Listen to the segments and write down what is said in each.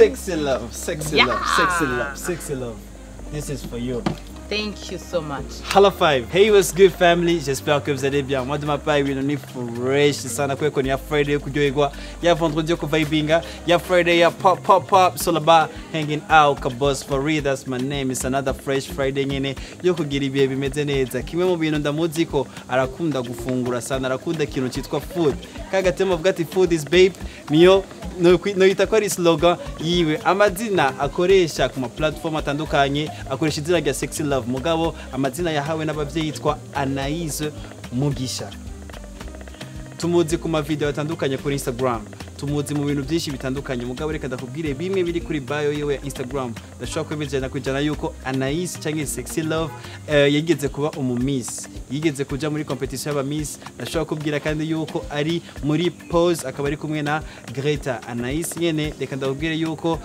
Sexy love, sexy Yeah. love, sexy love, sexy love. This is for you. Thank you so much. Hello 5. Hey, what's good family? J'espère que vous allez bien. Moi de ma part, on est fresh sana kwa ni ya Friday kujoigwa, ya vendredi ku vibinga, ya Friday ya pop. So about hanging out kabos for real. That's my name. It's another fresh Friday nyene yo kugira ibihe bimeze neza. Kimwe mu bintu ndamuzi ko arakunda gufungura sana, arakunda ikintu cyitwa food. Kagatemo vuga ati food is babe. Niyo no yita ari slogan yiwe. Amazina akoresha ku ma platform atandukanye, akoresha izina rya Sexy Love mugabo amazina yahawe n'abavyeyi yitwa Anaïs Mugisha. Tumuzi ku ma video atandukanye kuri Instagram, tumuzi mu bintu byinshi bitandukanye mugabo reka ndakubwire bimwe biri kuri bio yewe Instagram. Ndashaka kwibijana kujana yuko Anaïs cyangwa Sexy Love yigeze kuba umumiss, yigeze kuja muri competition y'aba miss. Ndashaka kubwira kandi yuko ari muri pause akaba ari kumwe na Greta. Anaïs nyene reka ndakubwire yuko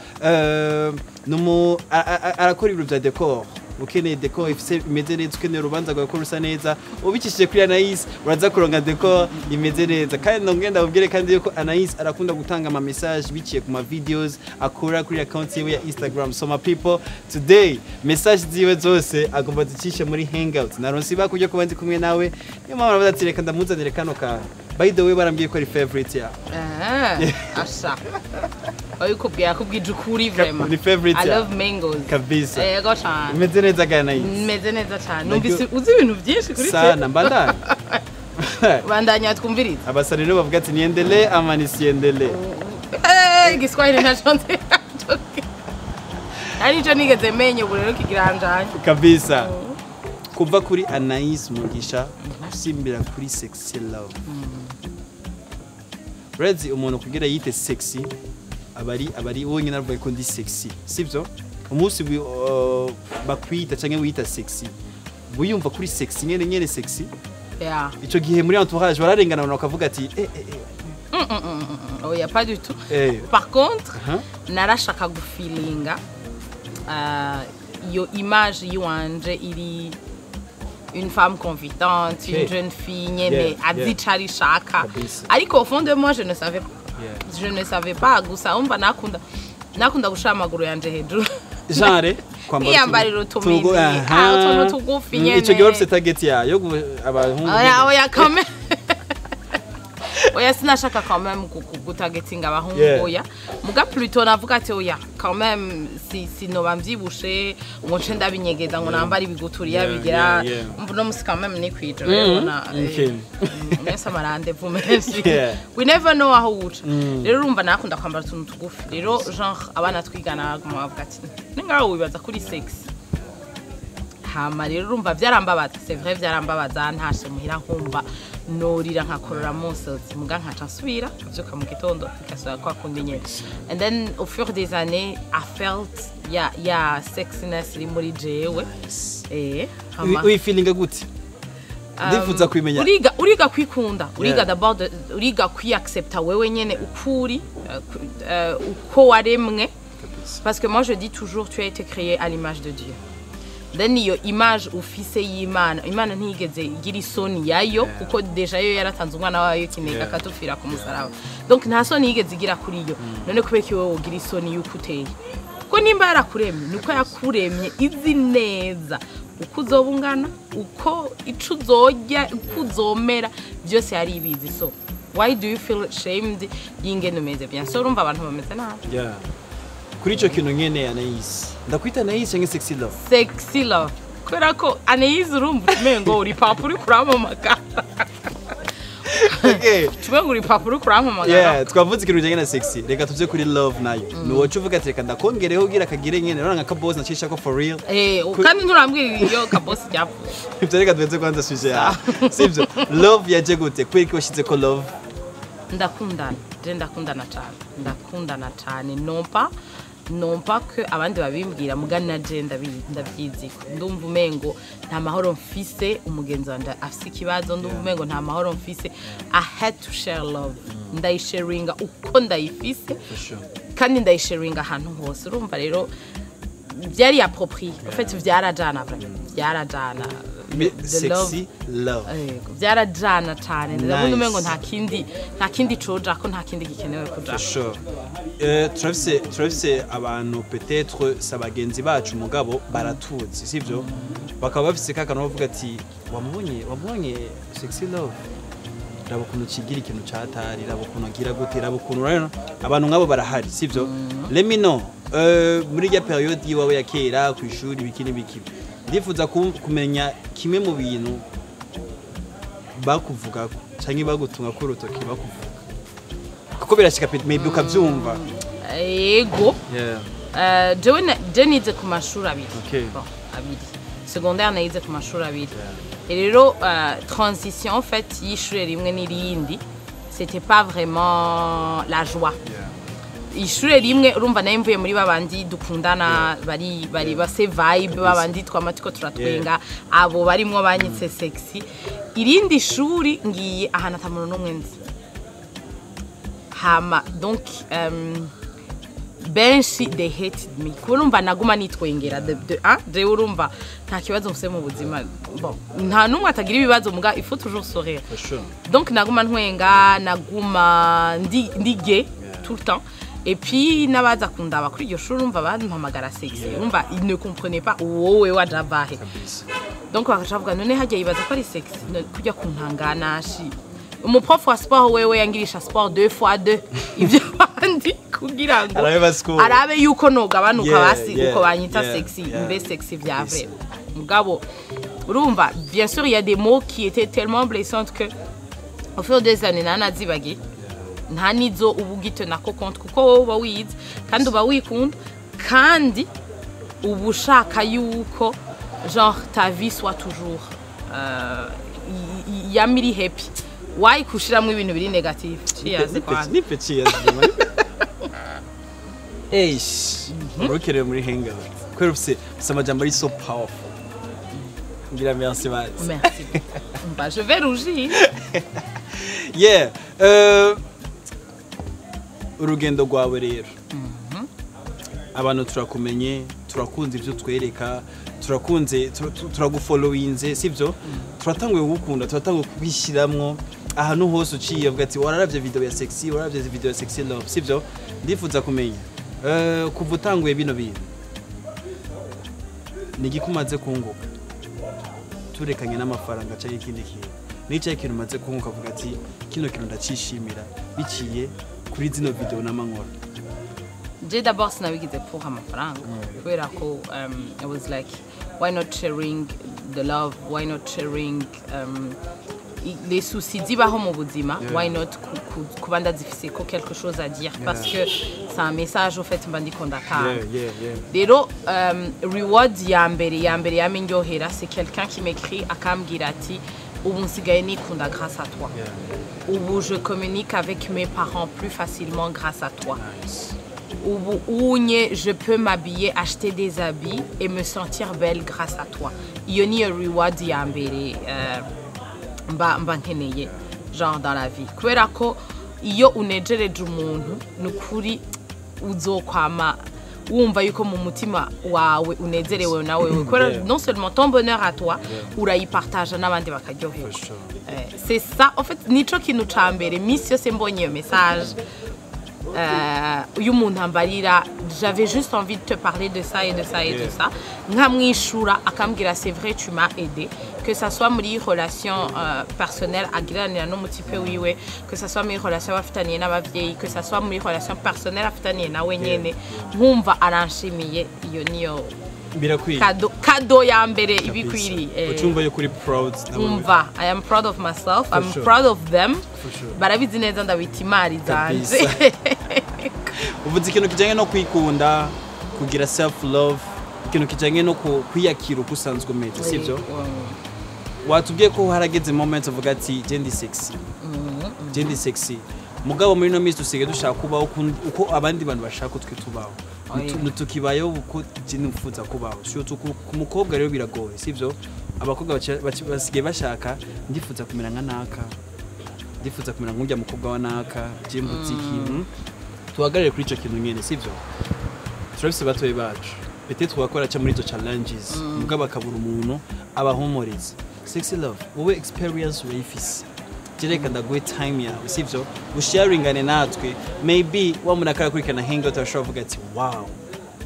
arakora ibintu bya decor. Ukeneye decor ifise imeze neza, ukeneye urubanza rwawe ko rusa neza, ubikishije kuri Anaïs uraza kuronga decor imeze neza. Kandi ndongenda ubwire kandi yuko Anaïs arakunda gutanga ama message biciye ku ma videos akora kuri account yiwe ya Instagram. So my people, today message ziwe zose agomba zicishe muri hangout. Naronsi bakujya kuba ndi kumwe nawe, niyo mpamvu navuze ati reka ndamuzanire kano ka. By the way barambwiye ko ari favorite ya. Asha. Oyikubwiye akubwije ukuri vraiment. Ni favorite. I love mangoes. Kabisa. Yego cyane. Imeze neza gana Anaïs. Imeze neza cyane. Numvise uzi ibintu byinshi kuri sana mbandanya. Bandanya twumviriza. Abasani rero bavuga ati niendele ama nisiendele. Giswahili ntajonze. Ari cyo nigeze menye ubu rero kigiranjanye. Kabisa. Kuva kuri Anaïs Mugisha usimbira kuri Sexy Love. Rezi umuntu kugira yite sexy abari wonyine aravuye ko ndi sexy, sibyo? Umunsi bakwita cyangwa wita sexy buyumva kuri sexy nyene sexy. Yeah. Ico gihe muri entourage bararengana bakavuga ati Oh, y a pas du tout. Par contre, narashaka gufilinga yo image yiwanje iri une femme confidente, une jeune fille nyene azicari shaka. Ariko au fond de moi je ne savais pas. Je ne savais pas gusa umva nakunda gushira amaguru yanje hejuru. Genre kwambara yambarira utumini. Utuntu tugufi nyene. Ico gihe wafite target yayo abahungu. Oya kame. Oya sinashaka quand même gutagetinga abahungu oya. Muga plutôt navuga ati oya quand même si no bamvyibushe ngo nce ndabinyegeza ngo nambara ibiguturiya bigira no musi quand même ni kwije urabona. Nesa marande vumenshi. We never know aho uca. Rero urumva nakunda kwambara utuntu tugufi. Rero genre abana twigana bavuga ati ningaho wibaza kuri sexy. Hama rero urumva byarambabaza, c'est vrai byarambabaza ntashe muhira nkumva norira nkakorora musozi muga nkaca nsubira byuka mu gitondo bikasaba kwa kundi nyene. And then au fur des années I felt ya sexiness iri muri jewe. Hama we feeling gute? Ndifuza kwimenya. Uriga kwikunda, uriga d'abord uriga kwiaccepta wewe nyene ukuri uko waremwe. Parce que moi je dis toujours tu as été créé à l'image de Dieu. Then iyo image ufise y'Imana, Imana ntigeze igira isoni yayo kuko deja yo yaratanze umwana wayo kinega katufira ku musaraba. Donc nta soni yigeze igira kuri yo. None kubeka wowe ugira isoni yuko uteye. Kuko nimba yarakuremye nuko yakuremye izi neza. Uko uzobungana, uko ico uzojya, uko uzomera byose yari ibizi. So why do you feel ashamed yingene umeze bien? So urumva abantu bameze nabi. Yeah. Kuri ico kintu nyene Anaïs. Ndakwita Anaïs cyangwa Sexy Love? Sexy Love. Kubera ko Anaïs urumva umengo uri papuri kuramamaga. Okay. Tumengo uri papuri kuramamaga. Yeah, twavuze ikintu cyangwa na sexy. Reka tuze kuri love nayo. Nuwo cuvuga ati reka ndakongereho ugira kagire nyene nanga ka boss nacisha ko for real. Kandi nturambwira iyo ka boss cyapfu. Ibyo reka tuze kwanza suje ya. Sibyo. Love yaje gute? Kwiki washize ko love? Ndakundana cyane. Non pas que abandi babimbwira mugana je ndabyizi. Ndumva umengo nta mahoro mfise umugenzi wanje afise ikibazo, ndumva umengo nta mahoro mfise. I had to share love. Ndayisharinga uko ndayifise. Kandi ndayisharinga ahantu hose. Urumva rero byari approprié. En fait byarajana vraiment. Byarajana. sexy love byarajana cyane ndabona umengo nta kindi coja ko nta kindi gikenewe kuja sure turafise abantu peut-être sabagenzi bacu mugabo baratuzi sivyo bakaba bafise kakano bavuga ati wamubonye sexy love rabo kuno kigira ikintu catari rabo kuno gira gute rabo kuno rero abantu ngabo barahari sivyo let me know muri ya period yiwawe ya kera ku ishuri bikini ndifuza kumenya kimwe mu bintu bakuvuga canke bagutunga ko urutoki bakuvuga kuko birashika maybe ukavyumva yego je nize ku mashuri abiri secondaire nize ku mashuri abiri rero transition en fait y'ishure rimwe n'irindi c'était pas vraiment la joie ishure rimwe urumva naye mvuye muri babandi dukundana bari base vibe babandi twamatiko turatwenga abo barimwo banyitse sexy irindi shuri ngiye ahantu atamuntu n'umwe nzi hama donc benshi they hated me kurumva naguma nitwengera de urumva nta kibazo mfise mu buzima bon nta numwe atagira ibibazo muga il faut toujours sourire donc naguma ntwenga naguma ndige tout le temps. Et puis nabaza kundaba kuri iryo shuri umva bampamagara sexy umva il ne comprenait pas wowe wajabahe donc bakavuga none hajya yibaza ko ari sexy kujya kuntangana shi umuprof wa sport wewe yangirisha sport 2x2 ibyo bandi kugira ngo arabe yuko nogabanuka basi uko banyita sexy mbe sexy vya vrai mugabo urumva bien sûr il y a des mots qui étaient tellement blessantes que au fur des années nanazibagi nta nizo ubugite nako compte kuko wowe uba wize kandi uba wikunda kandi ubushaka yuko genre ta vie soit toujours yamiri happy why kushiramwe ibintu biri negative cheers kwa ni cheers eish urokere muri henga kwero ufise amajambo ari so powerful ngira merci bah je vais rougir yeah urugendo rwawe rero abantu turakumenye turakunze ibyo twereka turakunze turagufollowinze sivyo turatanguye gukunda turatanguye kubishiramwo ahantu hose uciye avuga ati wararavye video ya sexy wararavye video ya sexy love sivyo ndifuza kumenya kuva utanguye bino bintu nigikumaze kunguka turekanye n'amafaranga cyangwa ikindi kintu nicaye ikintu maze kunguka avuga ati kino kintu ndacishimira biciye kuri zino video n'amankora j'ai d'abord sinabigize pour amafaranga kubera ko I was like why not sharing the love why not sharing les soucis zibaho mu buzima why not kubanda zifise ko quelque chose à dire parce que c'est un message au fait mbandi kondaka rero reward ya mbere yamenyohera c'est quelqu'un qui m'écrit akambwira ati ubu nsigaye nikunda grâce à toi ubu je communique avec mes parents plus facilement grâce à toi ubu unye je peux m'habiller acheter des habits et me sentir belle grâce à toi iyo ni reward ya mbere mba nkeneye genre dans la vie kubera ko iyo unejereje umuntu nukuri uzokwama wumva yuko mu mutima wawe unezerewe nawe kubera non seulement ton bonheur à toi urayipartage n'abandi bakaryoherwa c'est ça en fait nico kintu ca mbere misi yose mbonye iyo message y'umuntu ambarira j'avais juste envie de te parler de ça et de ça et de ça nkamwishura akambwira c'est vrai tu m'as aidé que ça soit muri relation personnelle agiranira no mutipe wiwe que ça soit muri relation afitaniye n'abavyeyi que ça soit muri relation personnelle afitaniye nawe nyene nkumva aranshimiye iyo niyo birakwiye kado ya mbere ibikwiriye ucumva yo kuri proud umva I am proud of myself I'm proud of them barabizi neza ndabitimari zanje uvuze ikintu kijanye no kwikunda kugira self love ikintu kijanye no kwiyakira uko usanzwe umeze sivyo watubwiye ko harageze moment uvuga ati jendi sexy mugabo muri no minsi usigaye dushaka kubaho uko abandi bantu bashaka twitubaho tukibayo uko nifuza kubaho sio ku mukobwa rero biragoye sivyo abakobwa basigaye bashaka ndifuza kumera nka naka ndifuza kumera nk'ujya mukobwa wa naka jembutse ikintu tuhagarare kuri ico kintu nyene sivyo turabise batoye bacu peut-être wakora cha muri to challenges mugabo akabura umuntu abahumuriza sexy love wowe experience wifise jereka ndaguhe time yawe sivyo usharingane natwe maybe wa muntu akarakurikana hangout ashobora kuvuga ati wow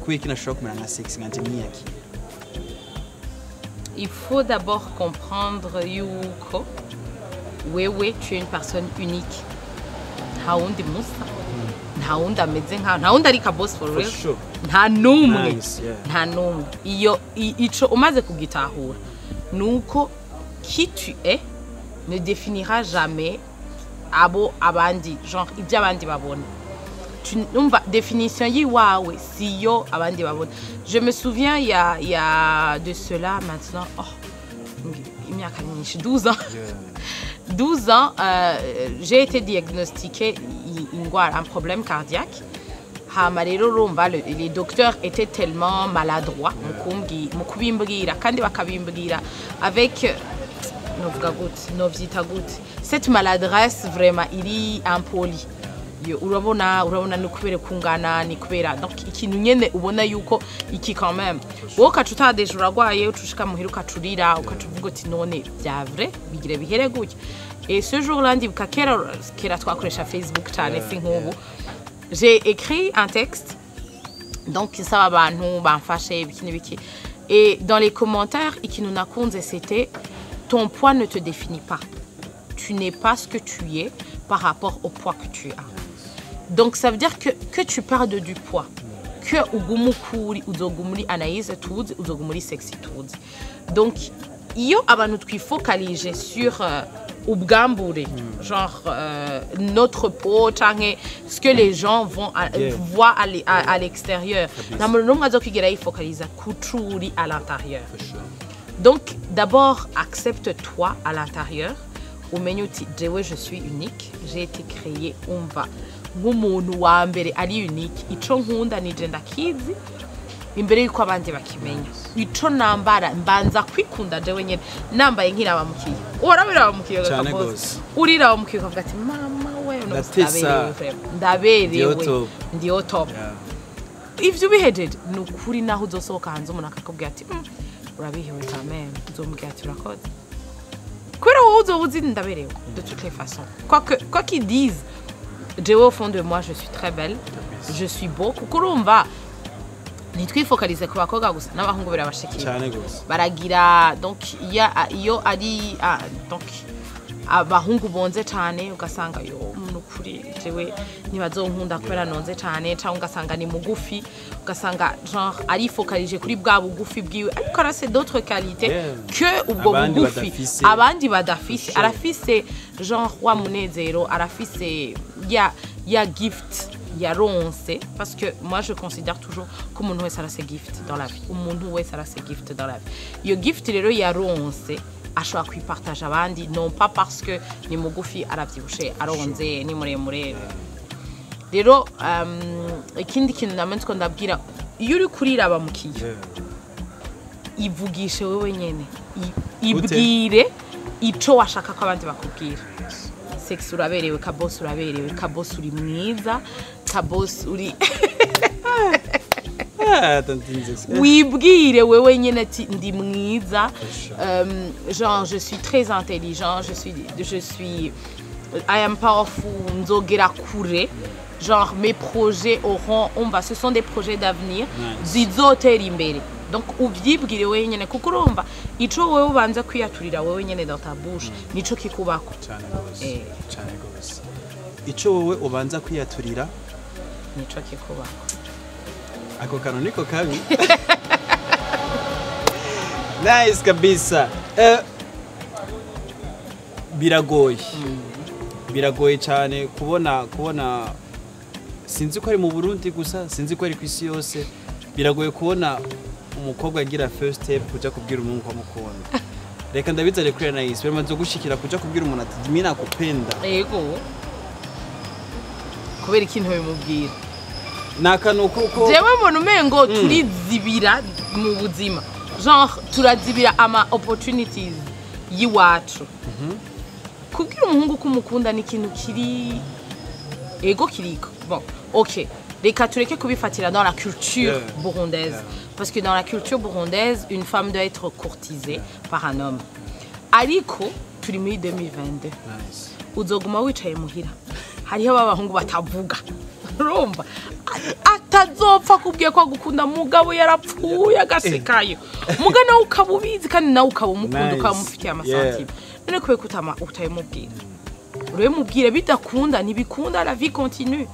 kwiki nashobora kumera nka sexy nganje miyaki. Il faut d'abord comprendre yuko wewe tu es une personne unique. Nta wundi musa, nta wundi ameze nka, nta wundi ari ka boss for real. Sure. Nta numwe, Nice, yeah. nta numwe. Iyo ico umaze kugitahura nuko qui tu es ne définira jamais abo abandi, genre ibyo abandi babona. Numva définition yiwawe siyo abandi babona. Je me souviens il y a de cela maintenant imyaka myinshi 12 ans. Yeah. 12 ans j'ai été diagnostiquée un problème cardiaque. Hama rero urumva les docteurs étaient tellement maladroits mu kubimbwira kandi bakabimbwira avec cette maladresse vraiment iri impoli. urabona ni kubera kungana ni kubera donc ikintu nyene ubona yuko iki quand même wowe kacutadeje uragwaye ucushika muhira ukacurira ukacuvuga ati none bya vrai bigire bihere gutya et ce jour là ndibuka kera twakoresha Facebook cyane si nk'ubu j'ai écrit un texte donc ça abantu bamfashe biki et dans les commentaires ikintu nakunze c'était ton poids ne te définit pas, tu n'es pas ce que tu es par rapport au poids que tu as. Donc ça veut dire que tu perds du poids, que ugumukuri uzogumuri Anaïs tuzi uzogumuri sexy tuzi. Donc iyo abantu twifocalije sur ubwambure, genre notre peau, ce que les gens vont voient à l'extérieur. Namuntu numwe azokigera yifocaliza kucuri à l'intérieur. Donc d'abord accepte-toi à l'intérieur. Umenye uti jewe je suis unique, j'ai été créée umva nk'umuntu wa mbere ari unique, ico nkunda nije ndakizi imbere yuko abandi bakimenya, ico nambara mbanza kwikunda jewe nyene nambaye nkiraba mukiye urabira mukiye gakoze urira mukiye kavuga ati mama we ndaberewe ndiyo top. Ivyo bihejeje nukuri naho uzosohoka hanze umuntu akakubwira ati urabihewe quand même uzomubwira ati urakoze de toutes les façons. Quoi qu'ils disent, au fond de moi, je suis très belle, je suis beau. Kukurumba, nitwi focaliser ku bakoga gusa n'abahungu birabashikira. Baragira donc iyo ari donc abahungu bonze cyane ugasanga yo umuntu kuri jewe nibazonkunda kubera nonze cyane cyangwa ugasanga ni mugufi ugasanga genre ari focaliser kuri bwa bugufi bwiwe ariko arase d'autres qualités que ubwo bugufi abandi badafise arafise genre wa munezero arafise ya gift yaronse parce que moi je considère toujours que umuntu wese arase gift dans la vie umuntu wese arase gift dans la vie iyo gift rero yaronse ashobora kwipartager abandi non pas parce que ni mugufi aravyibushe aronze ni muremure rero ikindi kintu namenye ko ndabwira iyo uri kuriraba mukiye ivugishe wewe nyene ibwire ico washaka ko abandi bakubwira sex uraberewe ka boss uri mwiza ka boss uri wibwire wewe nyene ati ndi mwiza genre je suis très intelligent je suis I am powerful nzogera kure genre mes projets auront ce sont des projets d'avenir zizotera imbere donc uvyibwire wewe nyene kuko urumva ico wewe ubanza kwiyaturira wewe nyene dans ta bouche nico kikubako cyane gose ico wewe ubanza kwiyaturira nico kikubako ako kano niko kabi. Nice kabisa. Biragoye cyane kubona sinzi ko ari mu Burundi gusa sinzi ko ari ku isi yose biragoye kubona umukobwa agira first step kuja kubwira umuntu ko mukunda. Reka ndabizare kuri Anaïs biramaze gushikira kuja kubwira umuntu ati mimi nakupenda. Yego. Kubera ikintu bimubwira. Nakanuko jewe mbona umengo turizibira mu buzima genre turazibira ama opportunities yiwacu kubwira umuhungu kumukunda ni ikintu kiri ego kiriko bon ok reka tureke kubifatira dans la culture burundaise parce que dans la culture burundaise une femme doit être courtisée par un homme ariko turi muri 2022 uzoguma wicaye muhira hariho abahungu batavuga urumva atazopfa kubwiye ko gukunda mugabo yarapfuye agasekayo mugana ukabubizi kandi nawe ukabumukunda ukamufitiye amasantima none kwe kutama utayimubwira uremubwire bidakunda ntibikunda la vie continue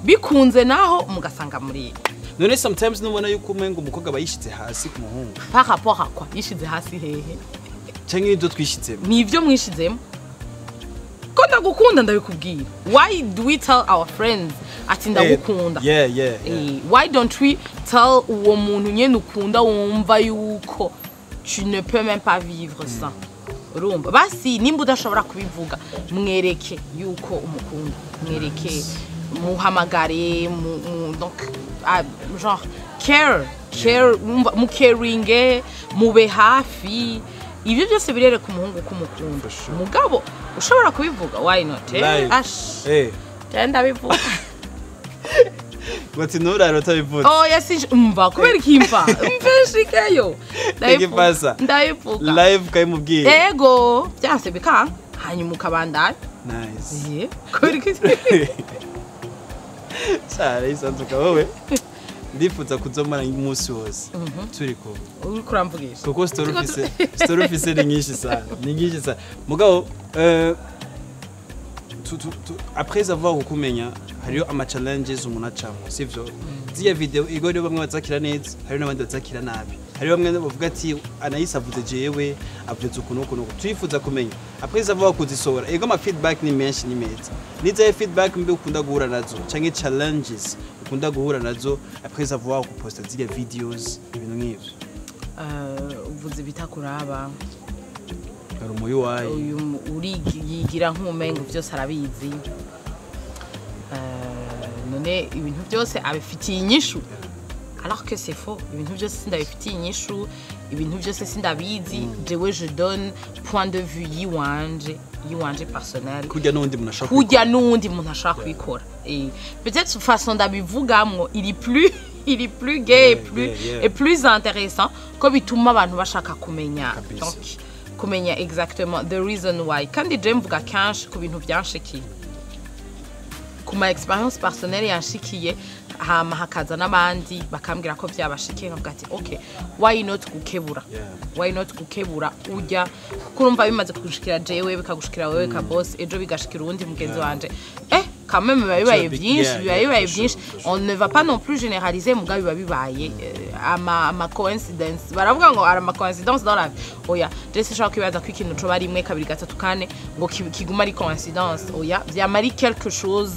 bikunze naho mugasanga muri none sometimes nubona yuko umengo umukobwa bayishize hasi ku muhungu par rapport à quoi yishize hasi hehe cyangwa ibyo twishitsemo nivyo mwishizemo ko ndagukunda ndabikubwira why do we tell our friends ati ndagukunda why don't we tell uwo muntu nyene ukunda wumva yuko tu ne peux même pas vivre sans urumva basi nimba udashobora kubivuga mwereke yuko umukunda mwereke muhamagare donc genre care mu caring mube hafi ibyo byose birereka umuhungu kumukunda mugabo ushobora kubivuga why not tenda bivuga Wati nuraro tabivuga oh yes umva kubera kimpa mfeshikayo ndayivuga live kai mubwira ego byase bika hanyuma ukabandana nice kubera sare isanzuka wowe ndifuza kuzomara umunsi wose turiko uri kuramvugisha kuko story office ni nyinshi sana mugabo après avoir ukumenya hariyo ama challenges umuntu acamo sivyo ziya video igore bamwe bazakira neza hariyo n'abandi bazakira nabi hariyo bamwe bavuga ati anayisavuze jewe avuze ukuntu twifuza kumenya après avoir kuzisohora ego ama feedback ni menshi ni meza niza feedback mbe ukunda guhura nazo canke challenges ukunda guhura nazo après avoir kuposta ziya videos ibintu nk'ivyo uvuze bitakuraba umuyu wayi uyu uri yigira nk'umengo byose arabizi none ibintu byose abifitiye inyishu alors que c'est faux ibintu byose sindabifitiye inyishu ibintu byose sindabizi jewe je donne point de vue yiwanje personnel kujya n'undi muntu ashaka kubikora et peut-être façon d'abivugamwo il est plus gay et plus intéressant ko bituma abantu bashaka kumenya donc kumenya exactement the reason why kandi je mvuga kanshi ku bintu byanshikiye ku ma experience personnelle yanshikiye hama hakaza n'abandi bakambwira ko byabashikiye nkavuga ati okay why not gukebura ujya kurumva bimaze kugushikira jewe bikagushikira wewe ka boss ejo bigashikira undi mugenzi wanje quand même bibaye byinshi on ne va pas non plus généraliser mugabe bibaye ama coincidence baravuga ngo ara ma coincidence dans la vie oya je sais shaka kwibaza ko ikintu cyo bari 1 2 3 4 ngo kiguma ari coincidence oya byamari quelque chose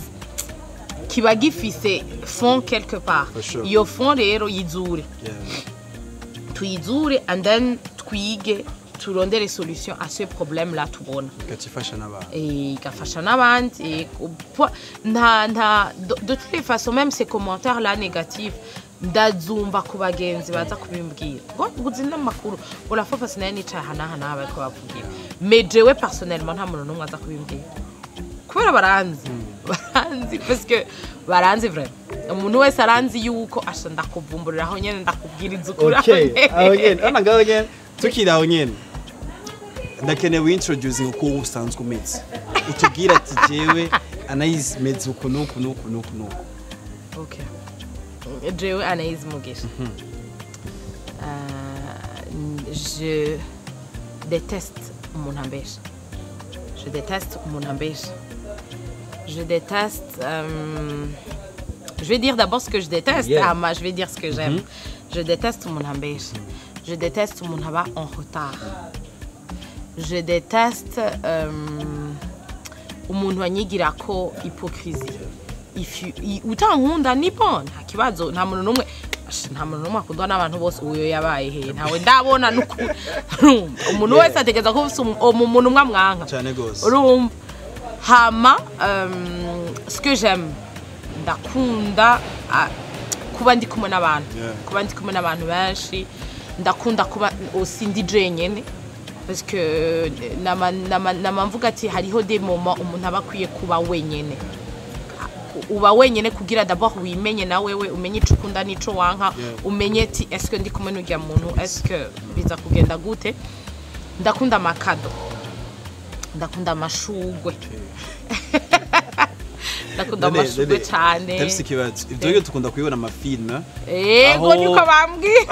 kiba gifise fond quelque part iyo fond rero yizure tuyizure and then twige turondere solution à ce problème là tubona gafasha n'abandi de toutes les façons même ces commentaires là négatifs ndazumva ku bagenzi baza kubimbwira ngo guzina makuru ola fa fasina ni hana abariko bavugira mais jewe personnellement nta muntu numwe aza kubimbwira kubera baranzi parce que baranzi vraiment umuntu wese aranzi yuko asha ndakuvumburiraho nyene ndakubwiriza ukuri aho nyene ana ngaho nyene tukiraho nyene ndakenewe introducing uko usanzwe umeze utubwira ati jewe Anaïs meze uko nuko okay jewe Anaïs Mugisha je déteste mon ambèche je déteste je vais dire d'abord ce que je déteste je vais dire ce que j'aime je déteste mon ambèche je déteste mon haba en retard je déteste umuntu wanyigira ko hypocrisie utankunda nipo nta kibazo nta muntu numwe akundwa n'abantu bose uyo yabaye he ntawe ndabona umuntu wese ategeza ko umuntu umwe amwanka cyane gose urumva hama ce que j'aime ndakunda kuba ndi kumwe n'abantu benshi ndakunda kuba osindi jenyene parce que namamvuga ati hariho des moments umuntu aba akwiye kuba wenyene uba wenyene kugira d'abord wimenye na wewe umenye ico ukunda nico wanka umenye ati est-ce que ndi kumwe n'urya muntu est-ce que biza kugenda gute ndakunda amakado ndakunda amashugwe ndakunda amashugwe cyane ndabise ikibazo ibyo rero tukunda kubibona amafilme yego niko bambwiye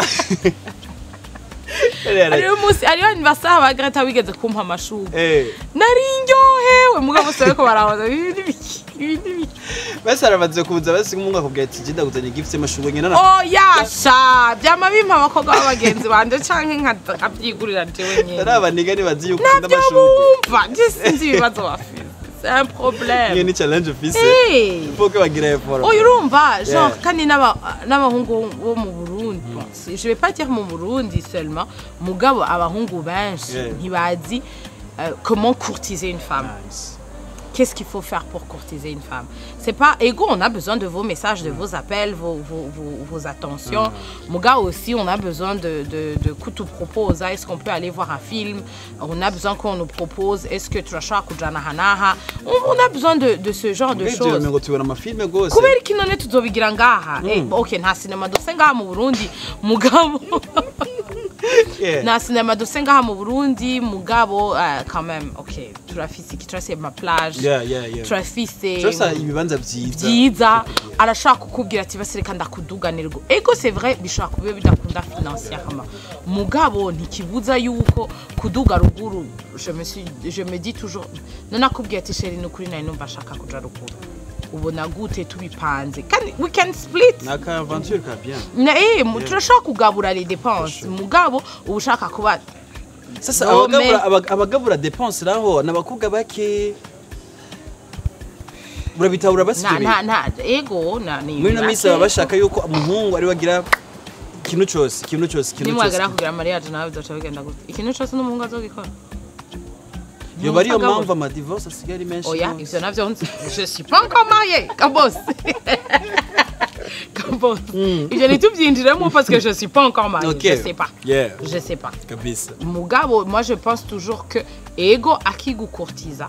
ariyo anniversaire ba Greta wigeze kumpa amashugwe nari ndyohewe mugabo se ko barahoza ibindi bese aramaze kuza basi umuntu akubwira ati jida guzanye gift y'amashugwe nyina yasha byama bimpa abakobwa b'abagenzi banje canke nkabyigurira jewe nyene arabaniga ni bazi yuko ukunda amashugwe bumva sinzi ibibazo bafite c'est un problème ni challenge office faut que bagira effort urumva genre kandi n'abahungu bo mu Burundi je vais pas dire mu Burundi seulement mugabo abahungu benshi ntibazi comment courtiser une femme. Qu'est-ce qu'il faut faire pour courtiser une femme? C'est pas ego, on a besoin de vos messages, de vos appels, vos attentions. Mon gars aussi, on a besoin de qu'on te propose. Est-ce qu'on peut aller voir un film? On a besoin qu'on nous propose. Est-ce que tu as choisi Kujana Hanaha? On a besoin de ce genre de choses. Kubera ki none tuzobigira ngaha? Okay, nta cinema dose ngaha mu Burundi, mugabo. Na cinema dose ngaha mu Burundi, mugabo quand même. Okay, turafise iki turase ma plage. Turafise ibibanza byiza arashaka kukubwira ati basireka ndakuduganirwa ego c'est vrai bishaka kube bidakunda financièrement mugabo ntikibuza yuko kuduga ruguru je me dis toujours none akubwira ati chérie nukuri nayo numva shaka kuja ruguru ubona gute tubipanze kandi we can split naka aventure ka bien turashaka kugabura les dépenses mugabo ubushaka kuba sasa abagabura dépenses raho nabakobwa bake urabitahura basi nta ego ni muri no misa bashaka yuko umuhungu ari wagira ikintu cyose nimwagara kugira mariage nawe bizoca bigenda gute ikintu cyose n'umuhungu azogikora yo bari yo mpamvu ama divorce asigari menshi oya ivyo navyo je suis pas encore marié kabos ivyo nitubyinjiremo parce que je suis pas encore marié je sais pas kabisa mugabo moi je pense toujours que ego akigukurtiza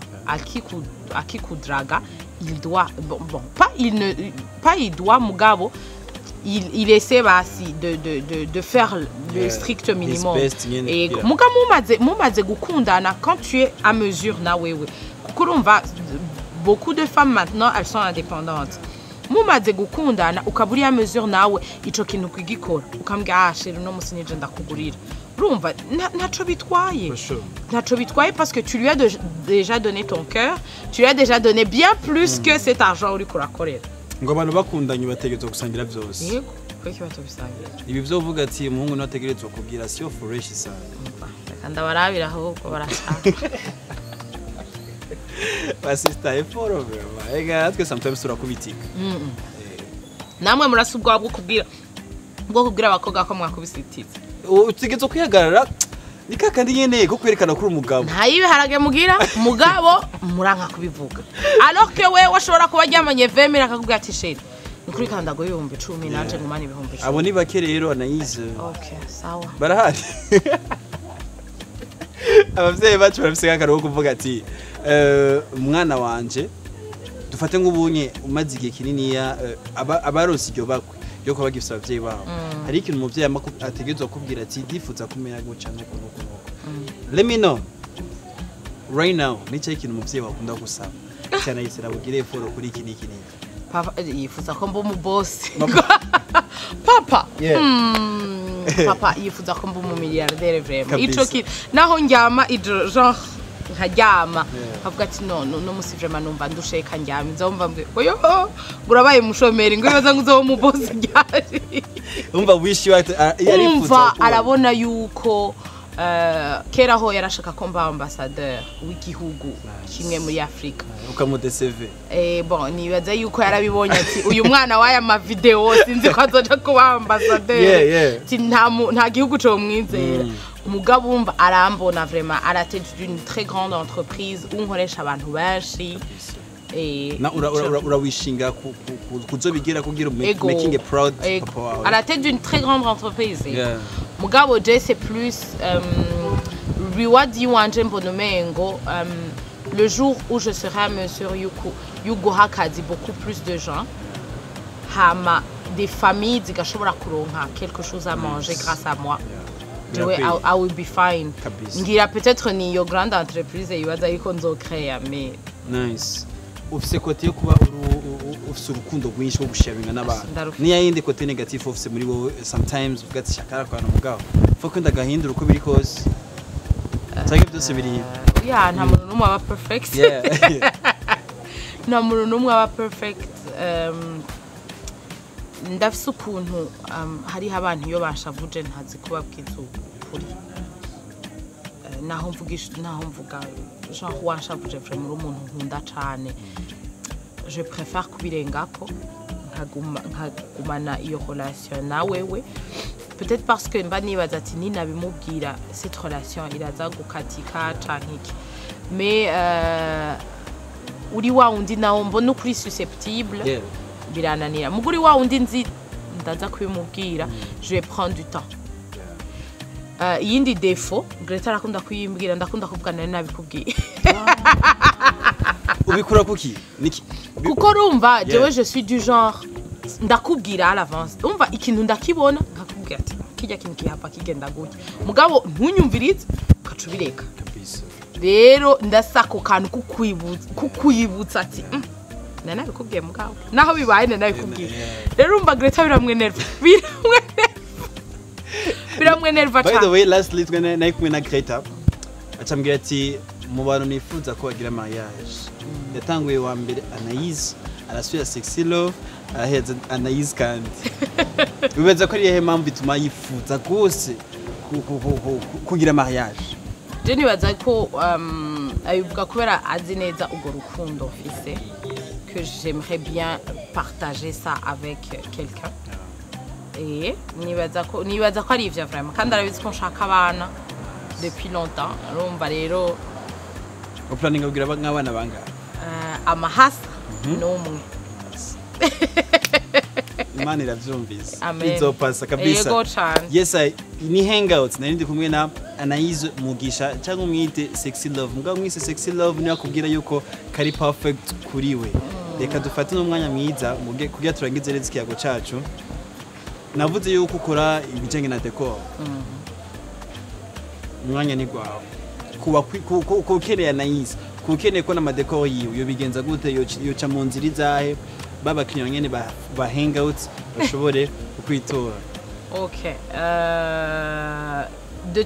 akikudraga il doit il doit mugabo il essaie basi de faire le strict minimum et mumaze gukundana quand tu es à mesure na wewe kukurumva beaucoup de femmes maintenant elles sont indépendantes mumaze gukundana ukaburi à mesure nawe ico kintu kwigikora ukambwira chérie no musinije ndakugurira urumva ntaco bitwaye parce que tu lui as déjà donné ton cœur tu lui as déjà donné bien plus que cet argent uri kurakorera ngo abantu bakundanye bategerezwa gusangira byose yego kweki batobisangira ibi byo uvuga ati umuhungu nategerezwa kugira sio fresh sana kandi barabira ahubwo barashaka basista effort vraiment ega atwe sometimes turakubitika namwe murasubwa bwo kubwira abakobwa ko mwakubisitiza utegetse kwihagarara nikakandi nyene ko kwerekana kuri umugabo ntayibiharage mugira mugabo muranka kubivuga alors que we washobora kuba ryamanye vemera akakubwira ati chérie nikuri kandago yumbe 10 nanje ngumana ibihumbi 10 abo ni bake rero anayize okay sawa barahari abavyeyi bacu barafise kakaro kuvuga ati umwana wanje dufate nk'ubunye umaze igihe kinini ya abaronse iryo bakwe yo kuba gifisa abavyeyi babo hari ikintu umuvyeyi ategerezwa kubwira ati difuza kumenya guca no let me know right now nico ikintu umuvyeyi wakunda gusaba cyane yisera bugire effort kuri iki niki papa yifuza ko mbo mu boss papa papa yifuza ko mbo mu milliardaire vraiment ico ki naho njyama genre nkajyama avuga ati no musi vraiment numva ndusheka njyama nzomva mbwe oyo burabaye mushomeri ngo ibaza nguzo mu boss ryari umva wish you umva arabona yuko kera ho yarashaka ko mba ambassadeur w'igihugu kimwe muri Afrika ukamude CV bon nibaza yuko yarabibonye ati uyu mwana waya ma video sinzi ko azoja kuba ambassadeur nta gihugu cyo mwizera umugabo umva arambona vraiment à la tête d'une très grande entreprise unkoresha abantu benshi na urawishinga kuzobigira kugira making a proud à la tête d'une très grande entreprise mugabo je c'est plus reward yiwanje mbonomengo le jour où je serai à mesure y'uguha akazi beaucoup plus de gens hama des familles zigashobora kuronka quelque chose à manger grâce à moi. I will be fine. Ngira peut-être ni yo grande entreprise yibaza yuko nzokreya mais nice. Ufise kote yo kuba ufise urukundo rwinshi wo gusharinga n'abantu. Niya yindi kote negative ufise muri wowe sometimes uvuga ati shakara kwa mugabo. Foko ndagahindura uko biri kose. Cyangwa byose biri. Yeah, nta muntu numwe aba perfect. Yeah. Nta muntu numwe aba perfect. Ndafise ukuntu hariho abantu iyo bashavuje ntazi kubabwiza ukuri naho mvuga genre wanshavuje vraiment umuntu nkunda cyane je préfère kubirengako nkagumana iyo relation na wewe peut-être parce que mba nibaza ati ninabimubwira cette relation iraza gukatika canke iki mais uri wa undi nawo mbona ukuri susceptible. Yeah. Birananira muguri wa undi nzi ndaza kubimubwira je vais prendre du temps. Yindi défaut Greta arakunda kuyimbwira ndakunda kuvugana nabikubwiye. Ubikura kuki niki kuko rumva jewe je suis du genre ndakubwira à l'avance umva ikintu ndakibona nkakubwira ati kijya kintu kihapa kigenda gutya mugabo ntunyumvirize ukacubireka kabisa. Rero ndasako kantu kukwibutsa ati nanabikubwiye mugabo naho bibaye nanabikubwiye. Rero umva Greta biramwenerva biramwenerva cyane. By the way, lastly nari kumwe na Greta acambwira ati mu bantu nifuza ko bagira mariage yatanguye wa mbere Anaïs arasubira Sexy Love araheza Anaïs kandi bibaza ko ari yehe mpamvu bituma yifuza rwose kugira mariage. Je nibaza ko abivuga kubera azi neza urwo rukundo mfise que j'aimerais bien partager ça avec quelqu'un. Et nibaza ko ari ivyo vraiment kandi arabizi ko nshaka abana depuis longtemps. Urumva rero planning kugira nk'abana bangahe? Amahasa n'umwe. Imana iravyumvise. Amen. Bizopasa kabisa. Yego cyane. Yes, ni hangouts narindi kumwe na Anaïs Mugisha cyangwa umwite Sexy Love. Mugabo mwise Sexy Love niyo akubwira yuko kari perfect kuri we. Reka dufate n'umwanya mwiza muge kugira turangize rezi kiyago cacu. Navuze yuko ukora ibijanye na decor. Umwanya ni gwawe. Kuba ukeneye Anaïs, kukeneye ko n'amadecor yiwe yo bigenza gute yoca mu nzira izahe babakiriya nyene ba hangouts bashobore kwitora. OK. De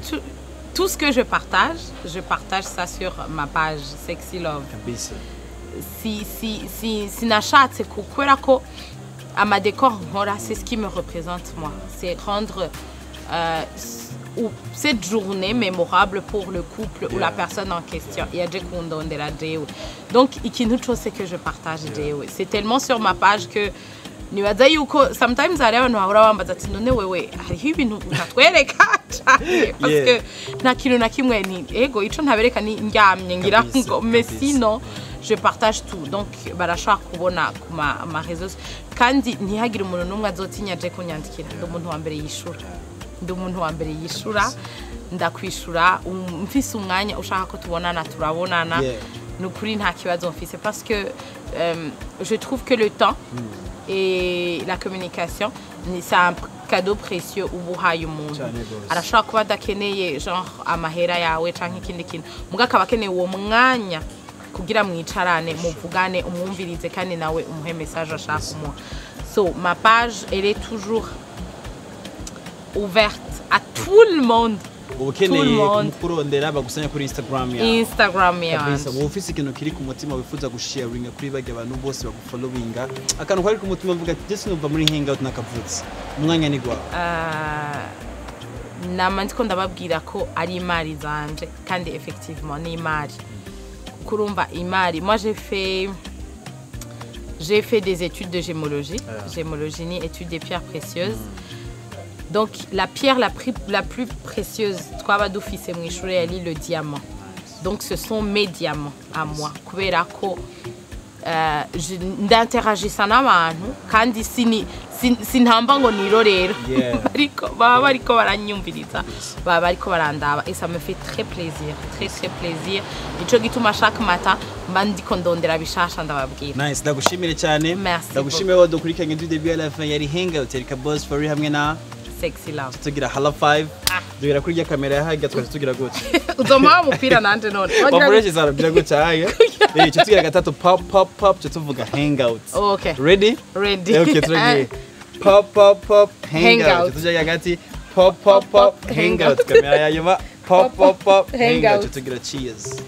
tout ce que je partage ça sur ma page Sexy Love. Kabisa. Si nashatse kubera ko amadecor nkora c'est ce qui me représente moi. C'est rendre cette journée mémorable pour le couple ou la personne en question. Donc, ikintu chose que je partage. C'est tellement sur ma page que nibaza yuko sometimes hari abantu bahora bambaza ati none wewe hariho ibintu utatwereka cyane parce que nta kintu na kimwe ni ego ico ntabereka ni ndyamye ngira ngo mais sinon je partage tout. Donc barashaka kubona ku ma réseaux kandi ntihagire umuntu numwe azotinya je kunyandikira ndo umuntu wa mbere yishura ndakwishura mfise umwanya ushaka ko tubonana turabonana nukuri nta kibazo mfise parce que je trouve que le temps et la communication c'est un cadeau précieux ubuhaye umuntu arashaka kuba dakeneye genre amahera yawe canke ikindi kintu muga akaba akeneye uwo mwanya kugira mwicarane muvugane umwumvirize kandi nawe umuhe message ashaka kumuha. So ma page elle est toujours ouverte à tout le monde. Ukeneye kurondera bagusanya kuri Instagram yawe. Kabisa ufise ikintu kiri ku mutima wifuza gusharinga kuri bage abantu bose bagufollowinga akantu kari ku mutima mvuga ati Jesse numva muri hangout nakavutse umwanya ni gwa namandiko ndababwira ko ari imari zanje kandi effectivement ni imari kurumva imari. Moi j'ai fait des études de gémologie. Gémologie ni étude des pierres précieuses. Donc la pierre la plus précieuse twaba dufise mu ishuri yali le diamant. Donc ce sont mes diamants à moi kubera ko ndanteragisa n'abantu kandi sinhamba ngo nirorera ariko baba bariko baranyumviriza baba bariko barandaba et ça me fait très plaisir nico gituma chaque matin mba ndiko ndondera bishasha ndababwira. Nice, ndagushimire cyane. Ndagushimire wo dukurikanye du début à la fin yari Hangout Erika Boss for hamwe na Sexy Love. Tugira Hala 5. Dugira kuri ya kamera yahaga twari tugira gutya. Uzoma umupira nanje none. Operation zara bya gutya haye. Tugira gatatu pop tuvuga Hangout. Okay. Ready? Okay, tugiye. Pop Hangout. Tugira gati pop Hangout. Kamera yayuma pop Hangout. Tugira cheers.